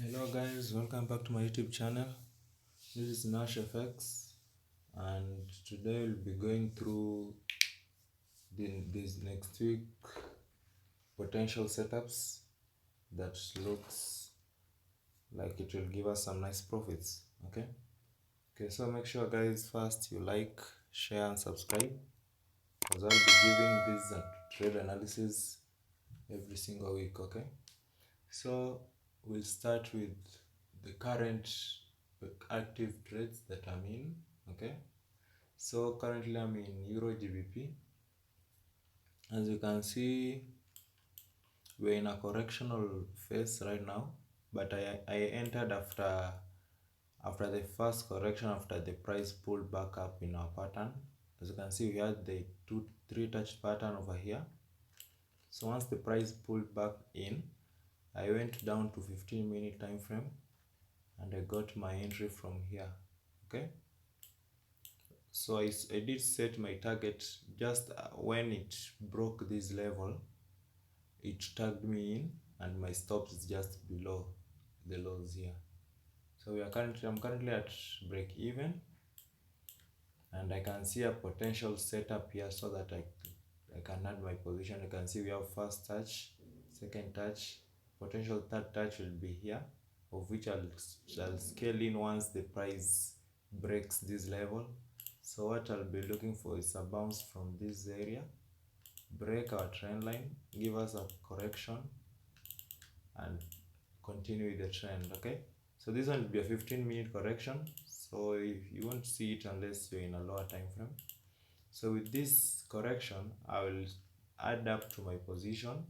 Hello guys, welcome back to my YouTube channel. This is Nash FX, and today we'll be going through this next week potential setups that looks like it will give us some nice profits. Okay, so make sure guys, first you like, share and subscribe, because I'll be giving this trade analysis every single week. Okay, so we'll start with the current active trades that I'm in. Okay, so currently I'm in EUR JPY. As you can see, we're in a correctional phase right now, but I entered after the first correction, after the price pulled back up in our pattern. As you can see, we had the 2-3 touch pattern over here. So once the price pulled back in, I went down to 15-minute time frame and I got my entry from here. Okay, so I did set my target just when it broke this level. It tagged me in and my stops is just below the lows here. So I'm currently at break even, and I can see a potential setup here so that I can add my position. You can see we have first touch, second touch, potential third touch will be here, of which I'll scale in once the price breaks this level. So what I'll be looking for is a bounce from this area, break our trend line, give us a correction and continue with the trend. Okay, so this one will be a 15-minute correction, so you won't see it unless you're in a lower time frame. So with this correction, I will add up to my position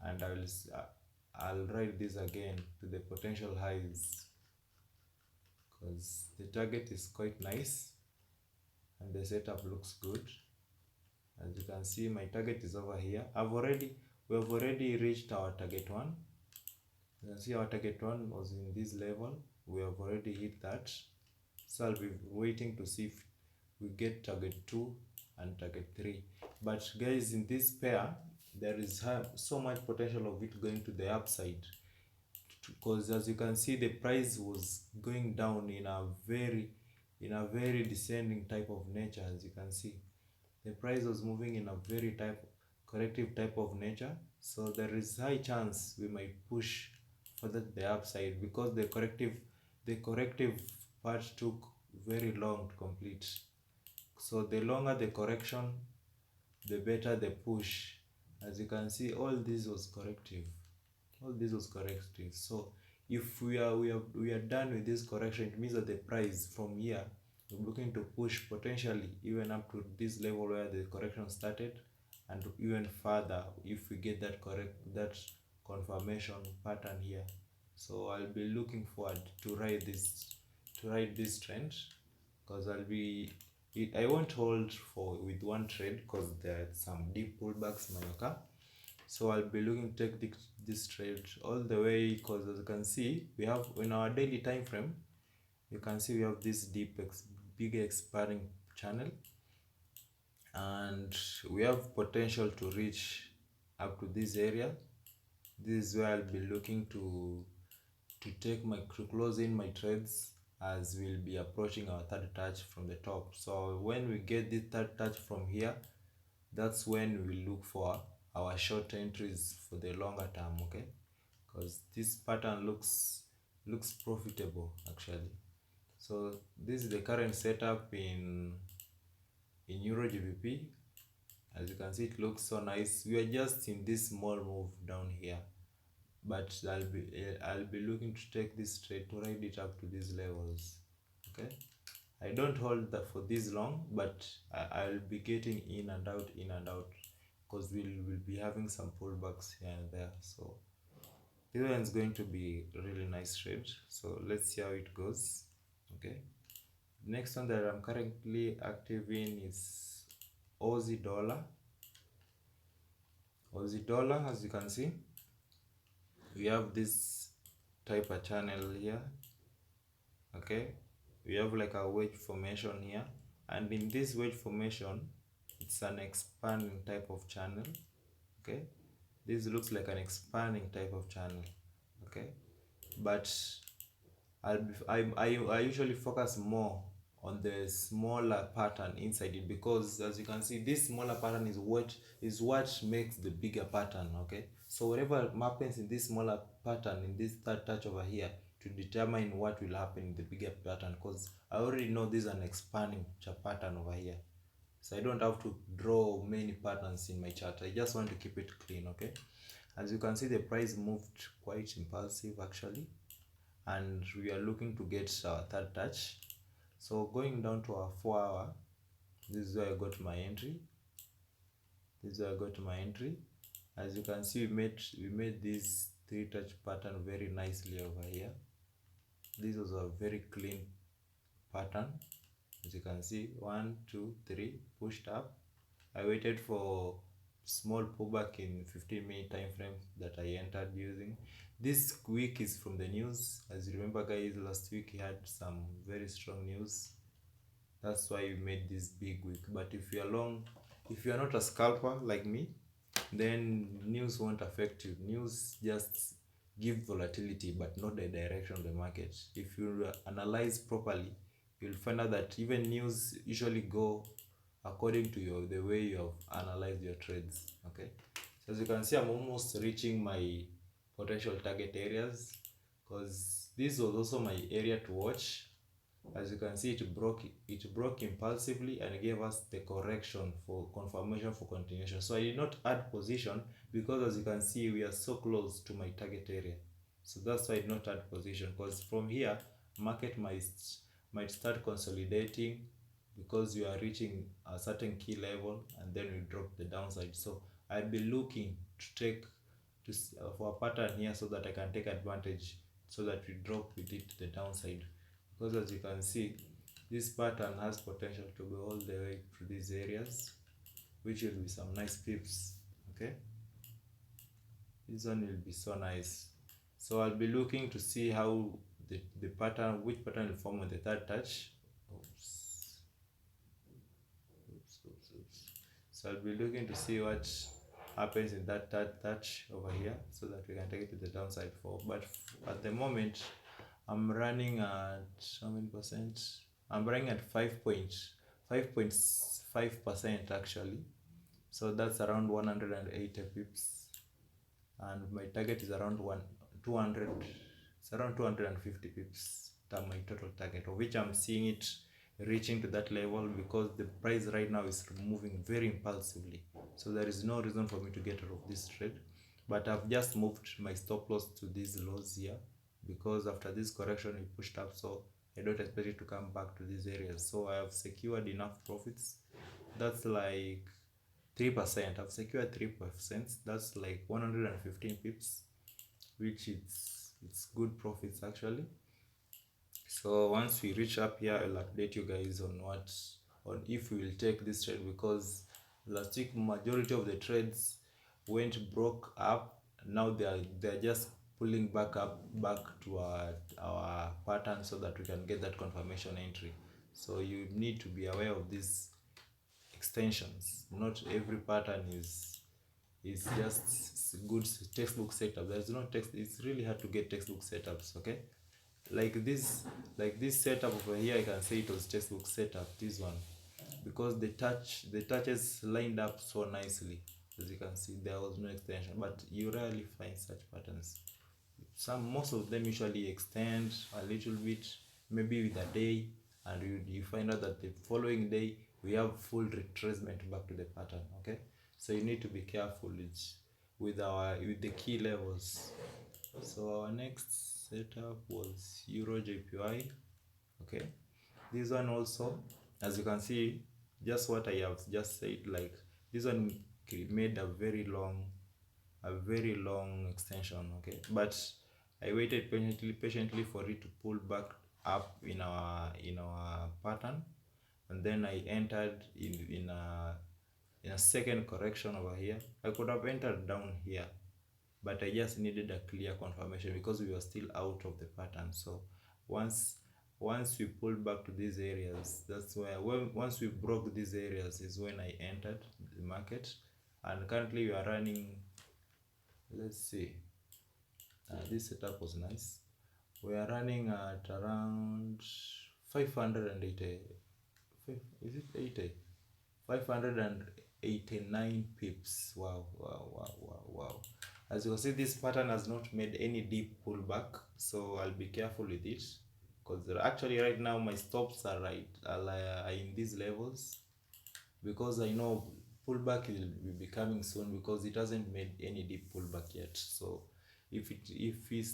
and I'll write this again to the potential highs, because the target is quite nice and the setup looks good. As you can see, my target is over here. We have already reached our target 1. You can see our target 1 was in this level. We have already hit that. So I'll be waiting to see if we get target 2 and target 3. But guys, in this pair, there is so much potential of it going to the upside, because as you can see, the price was going down in a very descending type of nature. As you can see, the price was moving in a very corrective type of nature, so there is high chance we might push further to the upside, because the corrective part took very long to complete. So the longer the correction, the better the push. As you can see, all this was corrective. So if we are done with this correction, it means that the price from here, we're looking to push potentially even up to this level where the correction started, and even further if we get that confirmation pattern here. So I'll be looking forward to ride this trend, because I won't hold with one trade, because there are some deep pullbacks might occur. So I'll be looking to take this trade all the way, because as you can see, we have in our daily time frame, you can see we have this big expiring channel, and we have potential to reach up to this area. This is where I'll be looking to close in my trades, as we'll be approaching our third touch from the top. So when we get this third touch from here, that's when we look for our short entries for the longer term. Okay, because this pattern looks profitable actually. So this is the current setup in EUR JPY. As you can see, it looks so nice. We are just in this small move down here, but I'll be looking to take this trade to ride it up to these levels. Okay, I don't hold that for this long, but I'll be getting in and out, because we'll be having some pullbacks here and there. So this one is going to be a really nice trade, so let's see how it goes. Okay, next one that I'm currently active in is Aussie Dollar. As you can see, we have this type of channel here. Okay, we have like a wedge formation here, and in this wedge formation, it's an expanding type of channel. Okay, this looks like an expanding type of channel. okay? But I usually focus more on the smaller pattern inside it, because as you can see, this smaller pattern is what makes the bigger pattern, okay? So whatever happens in this smaller pattern, in this third touch over here, to determine what will happen in the bigger pattern, because I already know this is an expanding pattern over here, so I don't have to draw many patterns in my chart. I just want to keep it clean, okay? As you can see, the price moved quite impulsive actually, and we are looking to get our third touch. So going down to our 4 hour, this is where I got my entry. As you can see, we made this 3 touch pattern very nicely over here. This was a very clean pattern. As you can see, 1 2 3 pushed up. I waited for small pullback in 15-minute time frame that I entered using. This week is from the news. As you remember guys, last week we had some very strong news. That's why we made this big week. But if you are not a scalper like me, then news won't affect you. News just give volatility but not the direction of the market. If you analyze properly, you'll find out that even news usually go according to the way you have analyzed your trades, okay? So as you can see, I'm almost reaching my potential target areas, because this was also my area to watch. As you can see, it broke impulsively and gave us the correction for confirmation for continuation. So I did not add position, because as you can see, we are so close to my target area. So that's why I did not add position, because from here market might start consolidating, because you are reaching a certain key level and then we drop the downside. So I'll be looking for a pattern here, so that I can take advantage, so that we drop with it to the downside. Because as you can see, this pattern has potential to go all the way to these areas, which will be some nice pips, okay? This one will be so nice. So I'll be looking to see how the pattern, which pattern will form on the third touch. So I'll be looking to see what happens in that third touch over here, so that we can take it to the downside for. But at the moment, I'm running at how many percent? I'm running at 5.5% actually. So that's around 180 pips, and my target is around 200. It's around 250 pips. That's my total target, of which I'm seeing it reaching to that level, because the price right now is moving very impulsively. So there is no reason for me to get out of this trade. But I've just moved my stop loss to these lows here, because after this correction we pushed up, so I don't expect it to come back to these areas. So I have secured enough profits. That's like 3%. I've secured 3%. That's like 115 pips, which it's good profits actually. So once we reach up here, I'll update you guys on if we will take this trade, because last week majority of the trades broke up. Now they're just pulling back to our pattern, so that we can get that confirmation entry. So you need to be aware of these extensions. Not every pattern is just good textbook setup. There's no text. It's really hard to get textbook setups, okay? Like this setup over here, I can say it was textbook setup, this one, because the touches lined up so nicely. As you can see, there was no extension, but you rarely find such patterns. Most of them usually extend a little bit, maybe with a day, and you find out that the following day we have full retracement back to the pattern, okay? So you need to be careful with the key levels. So our next setup was EUR JPY, okay? This one also, as you can see, just what I have just said, like this one made a very long extension, okay? But I waited patiently for it to pull back up in our pattern, and then I entered in a second correction over here. I could have entered down here, but I just needed a clear confirmation, because we were still out of the pattern. So once we pulled back to these areas, that's where once we broke these areas is when I entered the market. And currently we are running, let's see, This setup was nice. We are running at around 580, is it 80? 589 pips. Wow. As you can see, this pattern has not made any deep pullback, so I'll be careful with it, because actually right now my stops are in these levels, because I know pullback will be coming soon, because it hasn't made any deep pullback yet. So if it's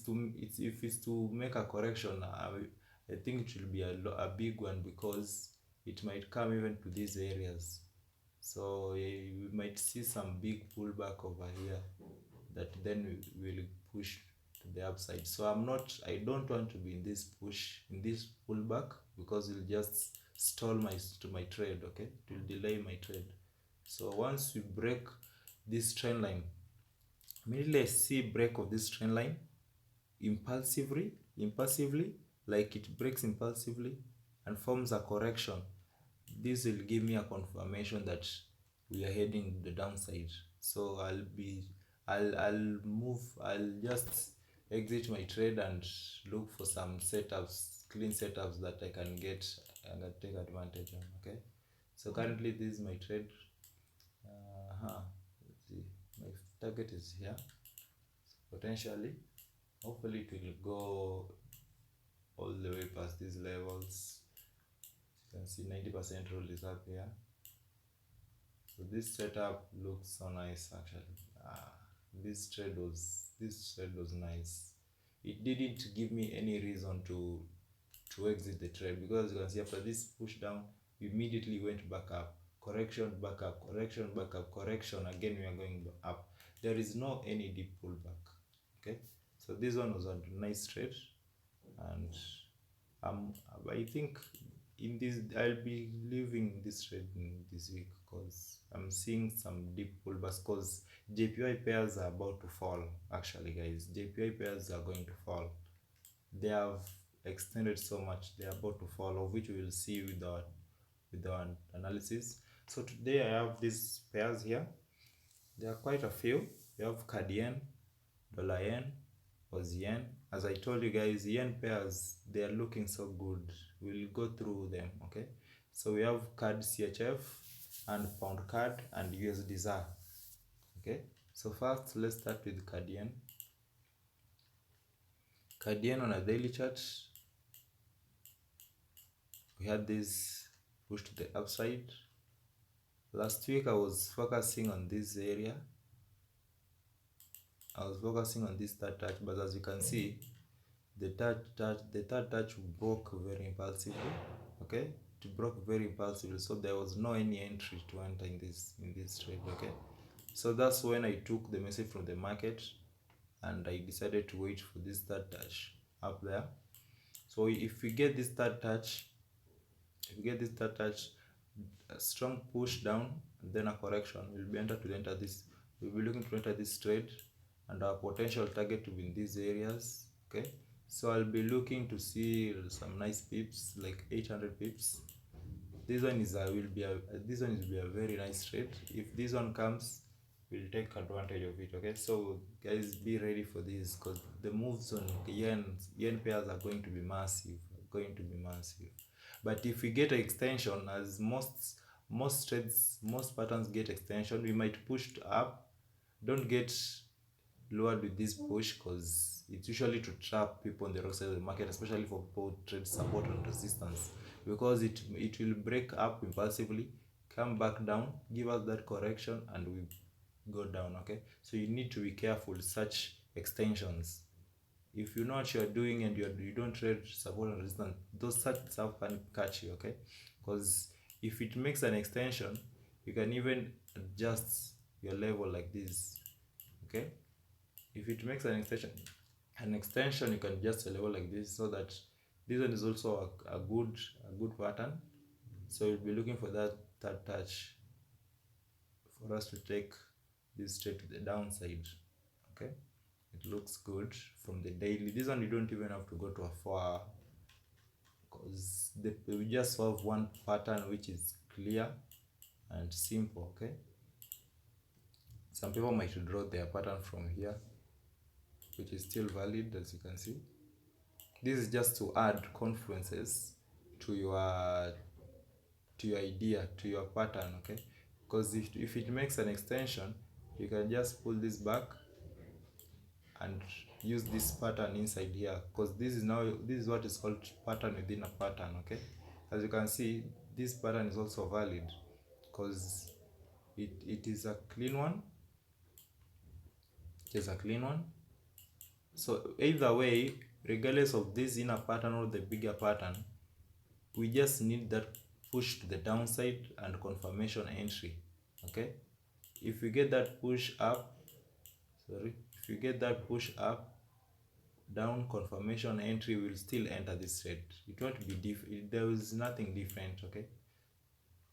to make a correction, I think it will be a big one, because it might come even to these areas. So we might see some big pullback over here, that then we will push to the upside. So I don't want to be in this pullback, because it will just stall my trade. Okay, it will delay my trade. So once we break this trend line, immediately I see break of this trend line impulsively, like it breaks impulsively and forms a correction, this will give me a confirmation that we are heading the downside. So I'll just exit my trade and look for some clean setups that I can get and take advantage on. Okay, so currently this is my trade. Let's see, my target is here. So potentially, hopefully it will go all the way past these levels. You can see 90% rule is up here. So this setup looks so nice actually. This trade was nice. It didn't give me any reason to exit the trade, because you can see after this push down, we immediately went back up, correction, back up, correction, back up, correction, again we are going up. There is no any deep pullback. Okay, so this one was a nice trade, and I think in this I'll be leaving this trade in this week, because I'm seeing some deep pullbacks, because JPY pairs are about to fall. Actually guys, JPY pairs are going to fall. They have extended so much, they are about to fall, of which we will see with our analysis. So today I have these pairs here. There are quite a few. We have CAD yen, dollar yen, Aussie yen. As I told you guys, yen pairs, they are looking so good. We'll go through them. Okay, so we have CAD CHF and pound CAD and USD ZAR. Okay, so first let's start with CAD yen. CAD yen on a daily chart, we had this push to the upside. Last week I was focusing on this area. I was focusing on this third touch, but as you can see, the third touch broke very impulsively. Okay, it broke very impulsively, so there was no any entry to enter in this trade. Okay, so that's when I took the message from the market and I decided to wait for this third touch up there. So if we get this third touch, a strong push down and then a correction, we'll be looking to enter this trade, and our potential target will be in these areas. Okay, so I'll be looking to see some nice pips, like 800 pips. This one will be a very nice trade. If this one comes, we'll take advantage of it. Okay, so guys, be ready for this, because the moves on yen pairs are going to be massive. But if we get an extension, as most trades, most patterns get extension, we might push up. Don't get lured with this push, because it's usually to trap people on the wrong side of the market, especially for people who trade support and resistance, because it will break up impulsively, come back down, give us that correction, and we go down. Okay, so you need to be careful with such extensions. If you know what you are doing and you don't trade support and resistance, those such stuff can catch you. Okay, because if it makes an extension, you can even adjust your level like this. Okay, if it makes an extension, you can adjust a level like this, so that this one is also a good pattern. So you'll be looking for that third touch for us to take this straight to the downside. Okay, it looks good from the daily. This one you don't even have to go to a 4 hour, because we just have one pattern which is clear and simple. Okay, some people might draw their pattern from here. which is still valid, as you can see. This is just to add confluences to your idea, to your pattern, okay? Because if it makes an extension, you can just pull this back and use this pattern inside here, because this is what is called pattern within a pattern, okay? As you can see, this pattern is also valid because it is a clean one. It is a clean one. So either way, regardless of this inner pattern or the bigger pattern, we just need that push to the downside and confirmation entry, okay? If we get that push up, if you get that push up, down, confirmation entry, will still enter this trade. It won't be different. There is nothing different, okay?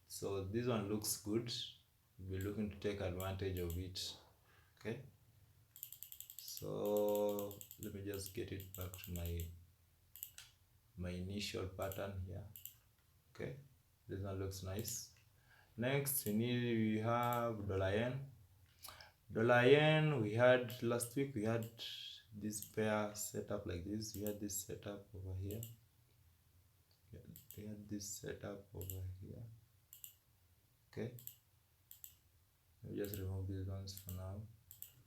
So this one looks good. We'll be looking to take advantage of it, okay? So let me just get it back to my initial pattern here, okay? This one looks nice. Next we have dollar yen. Dollar yen, we had last week, we had this pair set up like this. We had this setup over here. We had this setup over here, okay? Let me just remove these ones for now.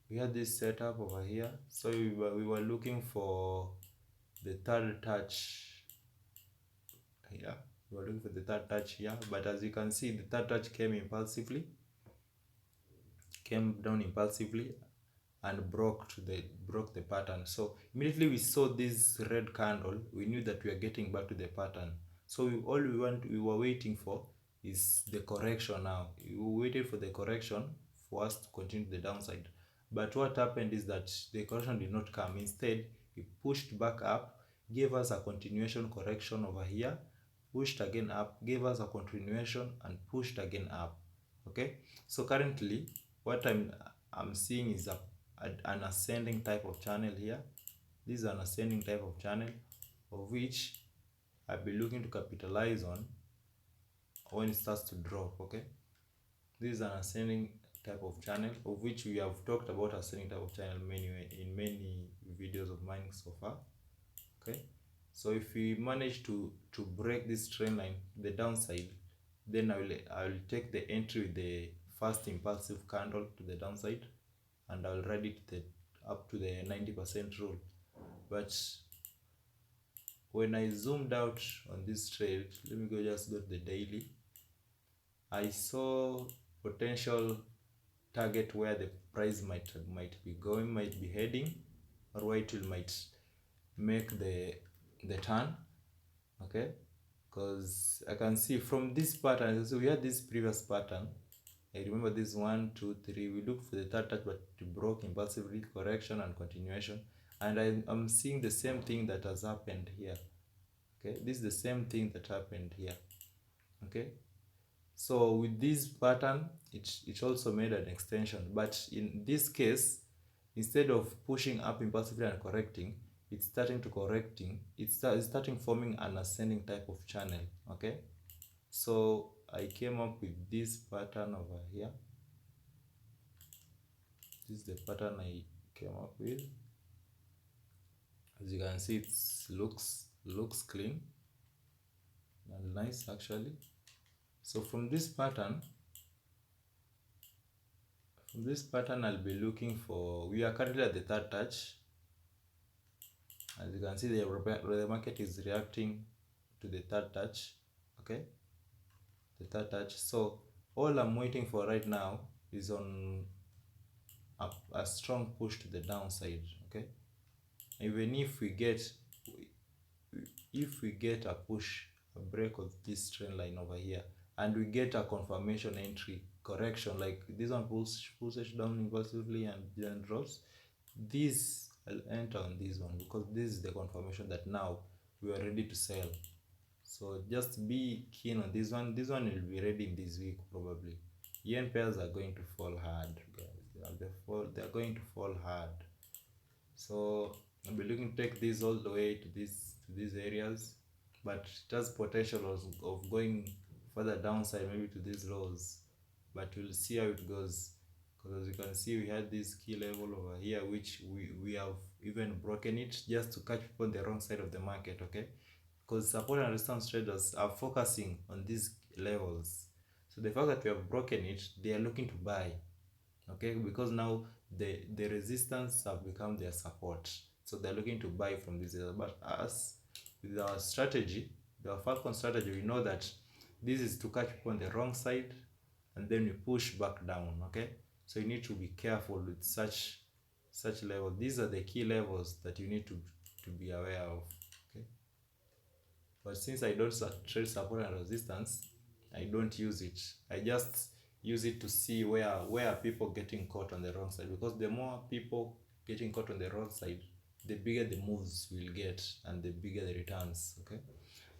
We had this setup over here, so we were looking for the third touch here. We were looking for the third touch here, but as you can see, the third touch came down impulsively and broke the pattern. So immediately we saw this red candle, we knew that we are getting back to the pattern. So we were waiting for is the correction. Now we waited for the correction for us to continue the downside, but what happened is that the correction did not come. Instead, it pushed back up, gave us a continuation correction over here, pushed again up, gave us a continuation, and pushed again up, okay? So currently what I'm seeing is an ascending type of channel here. This is an ascending type of channel, of which I'll be looking to capitalize on when it starts to drop, okay? This is an ascending type of channel, of which we have talked about ascending type of channel in many videos of mine so far, okay? So if we manage to break this trend line, the downside, then I will take the entry with the first impulsive candle to the downside, and I'll ride it up to the 90% rule. But when I zoomed out on this trade, let me just go to the daily. I saw potential target where the price might be going, might be heading, or where it might make the turn, okay? Because I can see from this pattern, so we had this previous pattern. I remember this 1, 2, 3. We looked for the third touch, but it broke impulsively, correction and continuation. And I'm seeing the same thing that has happened here. Okay, this is the same thing that happened here. Okay, so with this pattern, it also made an extension, but in this case, instead of pushing up impulsively and correcting, it's starting forming an ascending type of channel. Okay, so I came up with this pattern over here. This is the pattern I came up with. As you can see, it looks clean and nice actually. So from this pattern I'll be looking for, we are currently at the third touch. As you can see, the market is reacting to the third touch. Okay, the third touch. So all I'm waiting for right now is on a strong push to the downside. Okay, even if we get a push, a break of this trend line over here, and we get a confirmation entry correction like this one, pushes down impulsively and then drops, this I'll enter on this one, because this is the confirmation that now we are ready to sell. So just be keen on this one. This one will be ready in this week probably. Yen pairs are going to fall hard, guys. They're going to fall hard. So I'll be looking to take this all the way to these areas, but it has potential of going further downside, maybe to these lows, but we'll see how it goes. Because as you can see, we had this key level over here, which we have even broken it just to catch people on the wrong side of the market, okay? Because support and resistance traders are focusing on these levels. So the fact that we have broken it, they are looking to buy, okay? Because now the resistance have become their support, so they're looking to buy from this area. But us, with our strategy, the Falcon strategy, we know that this is to catch people on the wrong side and then we push back down, okay? So you need to be careful with such levels. These are the key levels that you need to be aware of, okay? But since I don't trade support and resistance, I don't use it. I just use it to see where people getting caught on the wrong side, because the more people getting caught on the wrong side, the bigger the moves will get and the bigger the returns, okay?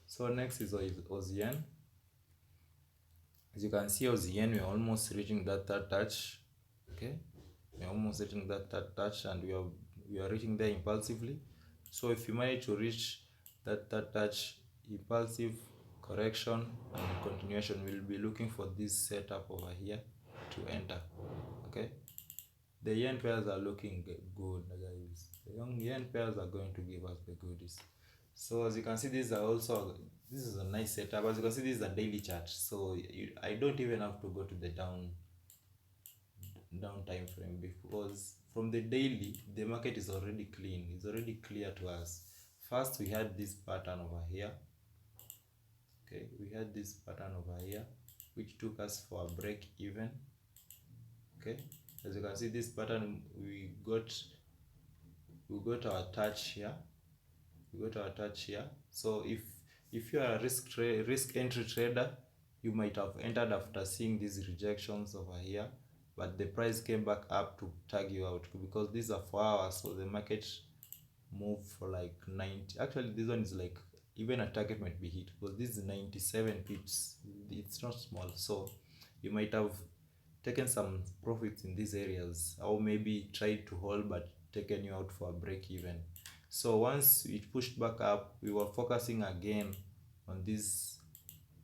So next is Aussie yen. As you can see, Aussie yen, we're almost reaching that third touch, okay? We're almost reaching that third touch, and we are reaching there impulsively. So if you manage to reach that third touch, impulsive correction and continuation, we'll be looking for this setup over here to enter, okay? The yen pairs are looking good, guys. The yen pairs are going to give us the goodies. So as you can see, this is a nice setup. As you can see, this is a daily chart, so I don't even have to go to the down time frame, because from the daily the market is already clean. It's already clear to us. First we had this pattern over here, okay? We had this pattern over here which took us for a break even, okay? As you can see, this pattern, we got our touch here. So if you are a risk entry trader, you might have entered after seeing these rejections over here, but the price came back up to tag you out, because these are 4 hours, so the market moved for like 90. Actually, this one is like, even a target might be hit, because this is 97 pips. It's not small, so you might have taken some profits in these areas, or maybe tried to hold but taken you out for a break even. So once it pushed back up, we were focusing again on this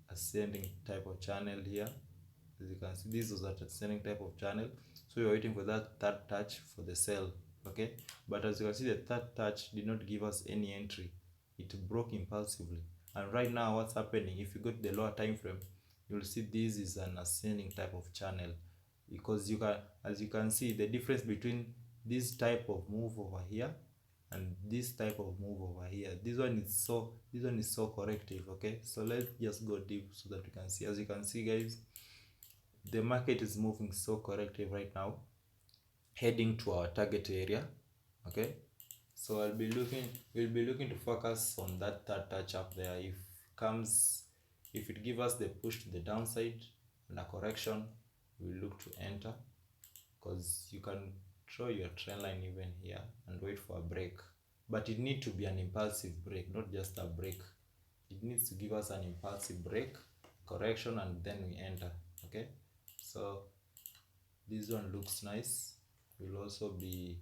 ascending type of channel here. As you can see, this was an ascending type of channel, so we were waiting for that third touch for the sell, okay? But as you can see, the third touch did not give us any entry. It broke impulsively, and right now what's happening, if you go to the lower time frame, you'll see this is an ascending type of channel, because as you can see, the difference between this type of move over here and this type of move over here, this one is so corrective, okay? So let's just go deep so that we can see. As you can see, guys, the market is moving so corrective right now, heading to our target area, okay? So we'll be looking to focus on that third touch up there. If it gives us the push to the downside and a correction, we'll look to enter, because you can draw your trend line even here and wait for a break, but it needs to be an impulsive break, not just a break. It needs to give us an impulsive break, correction, and then we enter, okay? So this one looks nice. Will also be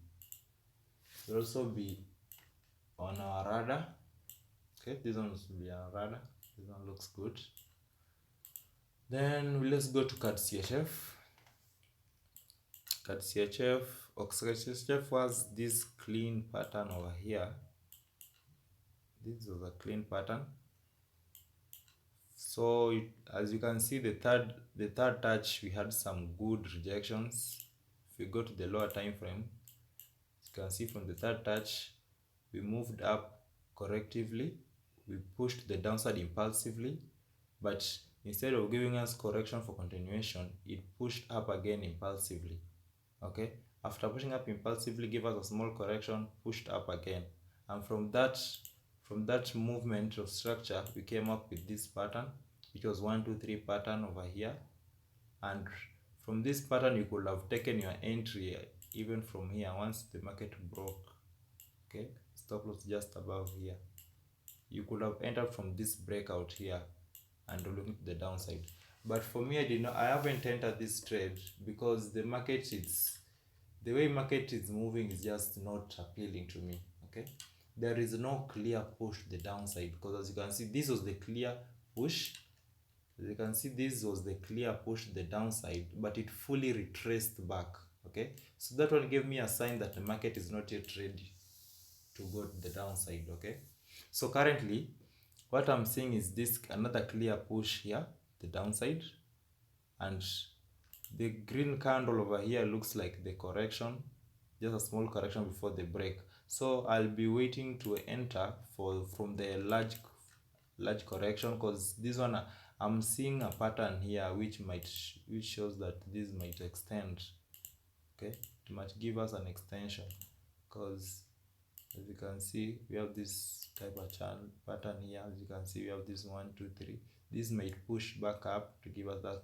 on our radar, okay? This one will be on our radar. This one looks good. Then let's go to CAD CHF. CAD CHF, CHF was this clean pattern over here. This was a clean pattern. So as you can see, the third touch, we had some good rejections. If we go to the lower time frame, you can see from the third touch, we moved up correctively. We pushed the downside impulsively, but instead of giving us correction for continuation, it pushed up again impulsively, okay? After pushing up impulsively, give us a small correction, pushed up again, and from that movement of structure, we came up with this pattern, which was 1 2 3 pattern over here. And from this pattern, you could have taken your entry even from here once the market broke, okay? Stop loss just above here. You could have entered from this breakout here and looking to the downside. But for me, I haven't entered this trade, because the way market is moving is just not appealing to me, okay? There is no clear push to the downside, because as you can see, this was the clear push. As you can see, this was the clear push to the downside, but it fully retraced back, okay? So that one gave me a sign that the market is not yet ready to go to the downside. Okay, so currently what I'm seeing is this another clear push here, the downside, and the green candle over here looks like the correction, just a small correction before the break. So I'll be waiting to enter from the large correction, because this one I'm seeing a pattern here which shows that this might extend. Okay, it might give us an extension, because as you can see we have this type of channel pattern here. As you can see we have this 1 2 3. This might push back up to give us that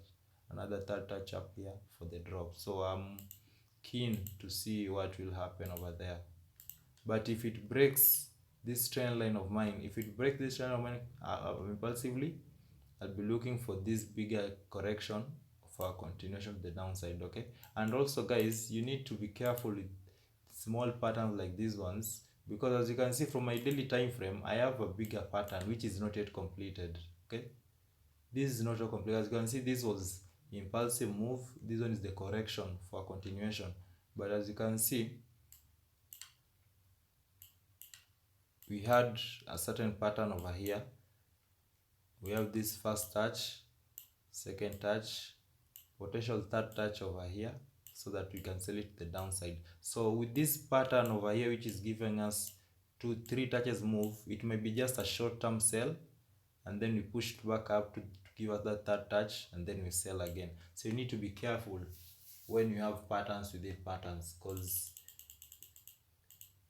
another third touch up here for the drop. So I'm keen to see what will happen over there. But if it breaks this trend line of mine, if it breaks this trend of mine impulsively, I'll be looking for this bigger correction for a continuation to the downside. Okay, and also guys, you need to be careful with small patterns like these ones, because as you can see from my daily time frame, I have a bigger pattern which is not yet completed. Okay, this is not yet complete. As you can see, this was impulsive move, this one is the correction for a continuation. But as you can see, we had a certain pattern over here. We have this first touch, second touch, potential third touch over here, so that we can sell it to the downside. So with this pattern over here, which is giving us 2-3 touches move, it may be just a short-term sell, and then we push back up to give us that third touch, and then we sell again. So you need to be careful when you have patterns within patterns, because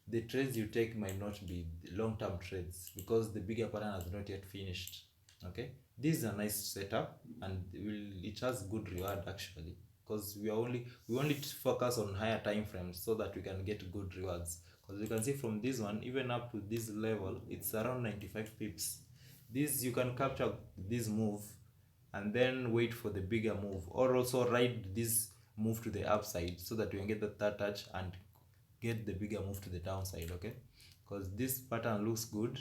the trades you take might not be long-term trades, because the bigger pattern has not yet finished. Okay, this is a nice setup, and it has good reward actually, because we only focus on higher time frames so that we can get good rewards. Because you can see from this one, even up to this level, it's around 95 pips. This you can capture this move and then wait for the bigger move, or also ride this move to the upside so that you can get the third touch and get the bigger move to the downside. Okay, because this pattern looks good,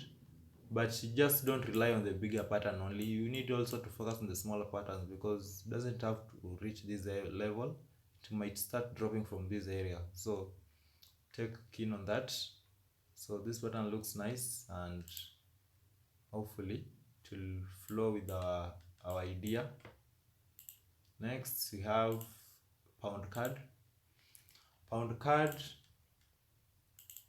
but you just don't rely on the bigger pattern only. You need also to focus on the smaller patterns, because it doesn't have to reach this level, it might start dropping from this area. So take keen on that. So this pattern looks nice, and hopefully it will flow with our idea. Next we have pound card.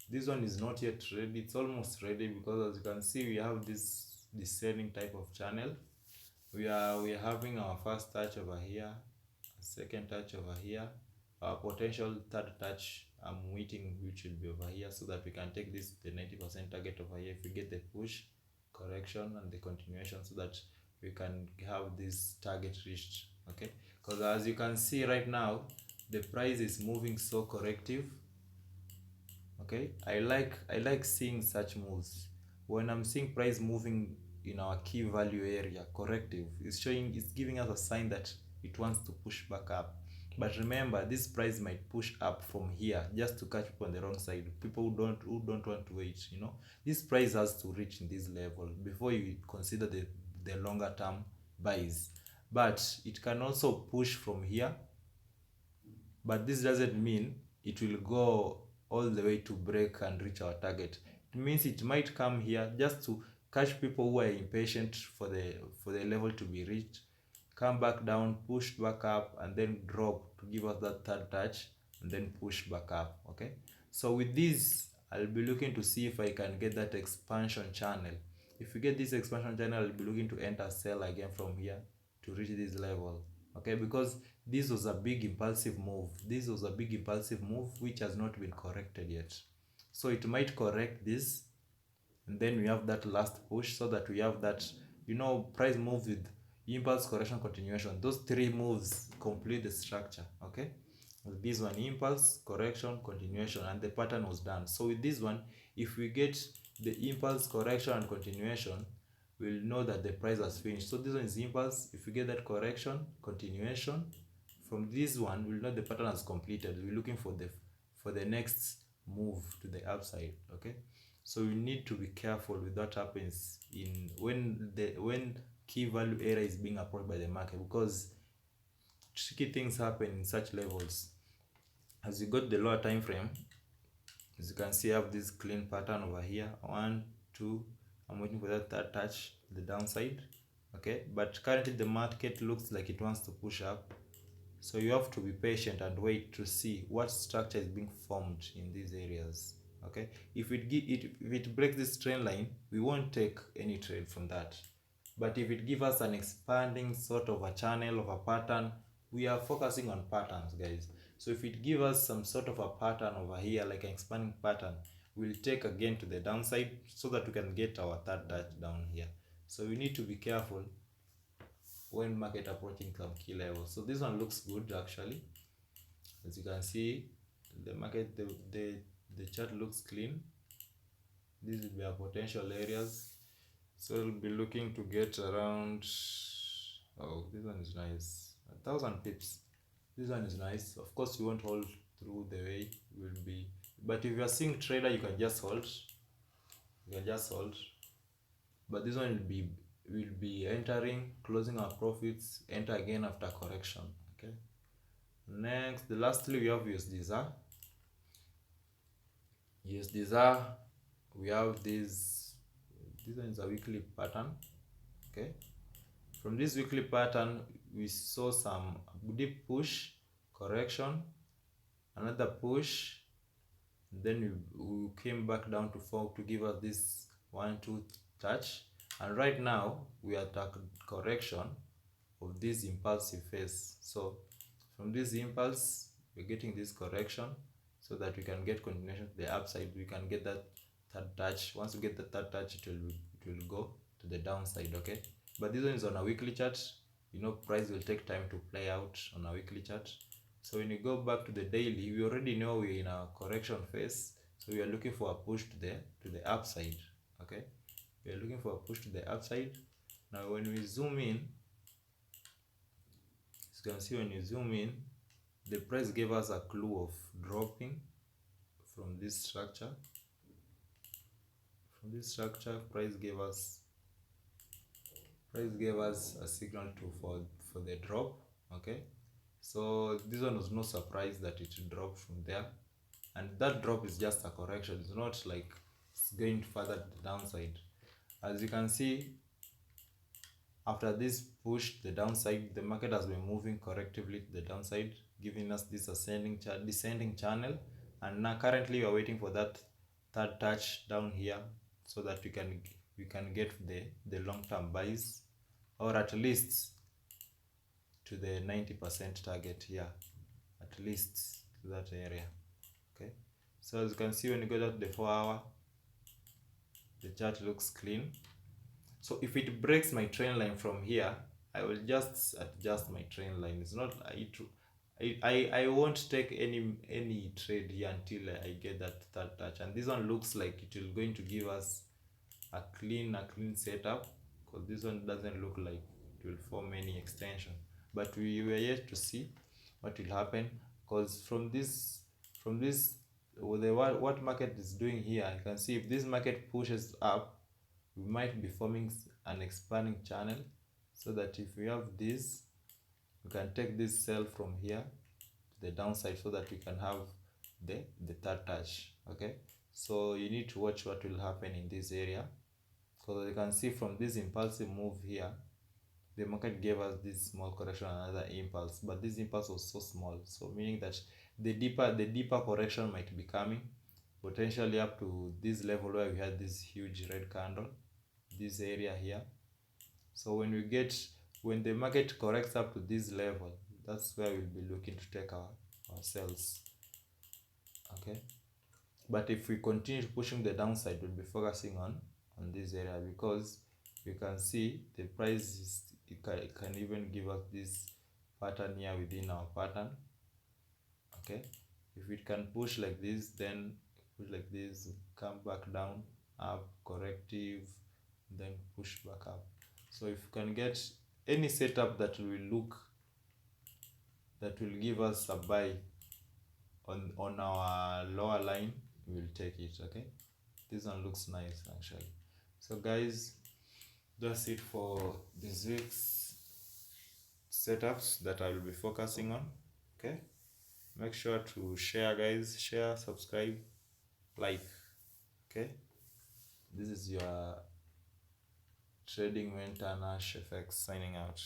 This one is not yet ready. It's almost ready, because as you can see we have this descending type of channel. We are having our first touch over here, a second touch over here, our potential third touch I'm waiting, which will be over here, so that we can take this the 90% target over here if we get the push, correction, and the continuation, so that we can have this target reached. Okay, because as you can see right now the price is moving so corrective. Okay, I like seeing such moves. When I'm seeing price moving in our key value area corrective, it's giving us a sign that it wants to push back up. But remember, this price might push up from here just to catch people on the wrong side, people who don't want to wait. This price has to reach in this level before you consider the longer term buys. But it can also push from here, but this doesn't mean it will go all the way to break and reach our target. It means it might come here just to catch people who are impatient for the level to be reached, come back down, push back up, and then drop to give us that third touch, and then push back up. Okay, so with this I'll be looking to see if I can get that expansion channel. If we get this expansion channel, I'll be looking to enter sell again from here to reach this level. Okay, because this was a big impulsive move. This was a big impulsive move which has not been corrected yet. So it might correct this, and then we have that last push, so that we have that, price move with impulse, correction, continuation. Those three moves complete the structure. Okay, with this one, impulse, correction, continuation, and the pattern was done. So with this one, if we get the impulse, correction, and continuation, we'll know that the price has finished. So this one is impulse. If we get that correction, continuation, from this one we'll know the pattern has completed. We're looking for the next move to the upside. Okay, so we need to be careful with what happens when key value area is being approached by the market, because tricky things happen in such levels. As you got the lower time frame, As you can see, I have this clean pattern over here. 1, 2. I'm waiting for that third touch, the downside. Okay, but currently the market looks like it wants to push up. So you have to be patient and wait to see what structure is being formed in these areas. Okay, if it breaks this trend line, we won't take any trade from that. But if it gives us an expanding sort of a channel of a pattern, we are focusing on patterns, guys. So if it gives us some sort of a pattern over here, like an expanding pattern, we'll take again to the downside so that we can get our third touch down here. So we need to be careful when market approaching some key levels. So this one looks good actually. As you can see, the market, the chart looks clean. These will be our potential areas. So we'll be looking to get around, oh, this one is nice, 1,000 pips. This one is nice. Of course you won't hold through the way, will be, but if you are seeing trader, you can just hold. You can just hold. But this one will be entering, closing our profits, enter again after correction. Okay. Next, the lastly we have USD ZAR. USD ZAR, we have this one is a weekly pattern. Okay, from this weekly pattern we saw some deep push, correction, another push, then we came back down to 4 to give us this 1-2 touch, and right now we are at a correction of this impulsive phase. So from this impulse we're getting this correction so that we can get continuation to the upside. We can get that third touch. Once we get the third touch, it will go to the downside. Okay, but this one is on a weekly chart. You know, price will take time to play out on a weekly chart. So when you go back to the daily, we already know we're in a correction phase, so we are looking for a push to the upside. Okay, we are looking for a push to the upside. Now when we zoom in, as you can see, when you zoom in, the price gave us a clue of dropping from this structure. From this structure, price gave us a signal for the drop. Okay, so this one was no surprise that it dropped from there, and that drop is just a correction. It's not like it's going further to the downside. As you can see, after this push to the downside, the market has been moving correctively to the downside, giving us this descending channel, and now currently we are waiting for that third touch down here so that we can get the long-term buys, or at least to the 90% target here, at least to that area. Okay, so as you can see, when you go to the 4-hour, the chart looks clean. So if it breaks my trend line from here, I will just adjust my trend line. It's not I won't take any trade here until I get that third touch. And this one looks like it will going to give us a clean setup, because this one doesn't look like it will form any extension. But we were yet to see what will happen, because from this what market is doing here, you can see if this market pushes up, we might be forming an expanding channel, so that if we have this, we can take this sell from here to the downside so that we can have the third touch. Okay, so you need to watch what will happen in this area, because you can see from this impulsive move here, the market gave us this small correction, another impulse, but this impulse was so small, so meaning that the deeper correction might be coming, potentially up to this level where we had this huge red candle, this area here. So when the market corrects up to this level, that's where we'll be looking to take our sales. Okay, but if we continue pushing the downside, we'll be focusing on this area, because you can see the price it can even give us this pattern here within our pattern. Okay, if it can push like this, then push like this, come back down, up, corrective, then push back up. So if you can get any setup that will give us a buy on our lower line, we will take it. Okay, this one looks nice actually. So guys, that's it for this week's setups that I will be focusing on. Okay, make sure to share, guys, share, subscribe, like. Okay, this is your trading mentor Nash FX signing out.